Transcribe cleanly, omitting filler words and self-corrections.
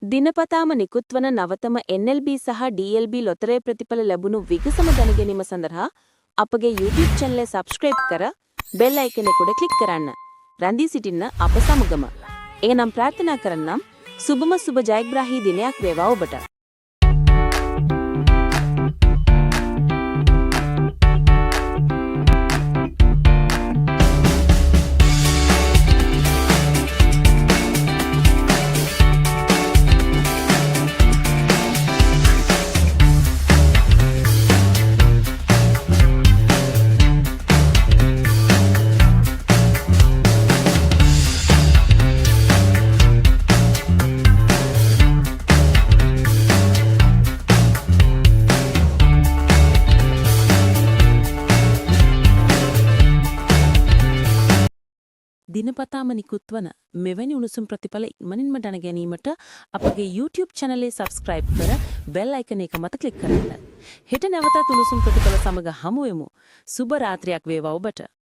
දිනපතාම නිකුත්වන නවතම NLB සහ DLB ලොතරැයි ප්‍රතිඵල ලැබුණු විගසම දැනගැනීම සඳහා අපගේ YouTube channel subscribe කර bell icon එක උඩ click කරන්න. රැඳී සිටින්න අප සමගම. එනම් ප්‍රාර්ථනා කරන්නම් සුබම සුබ ජයග්‍රාහී දිනයක් වේවා ඔබට. දිනපතාම නිකුත්වන මෙවැනි උණුසුම් ප්‍රතිඵල ඉක්මනින්ම දැන ගැනීමට අපගේ YouTube channel එක subscribe කර bell icon එක මත click කරන්න. හෙට නැවතත් උණුසුම් ප්‍රතිඵල සමග හමු වෙමු. සුබ රාත්‍රියක් වේවා ඔබට.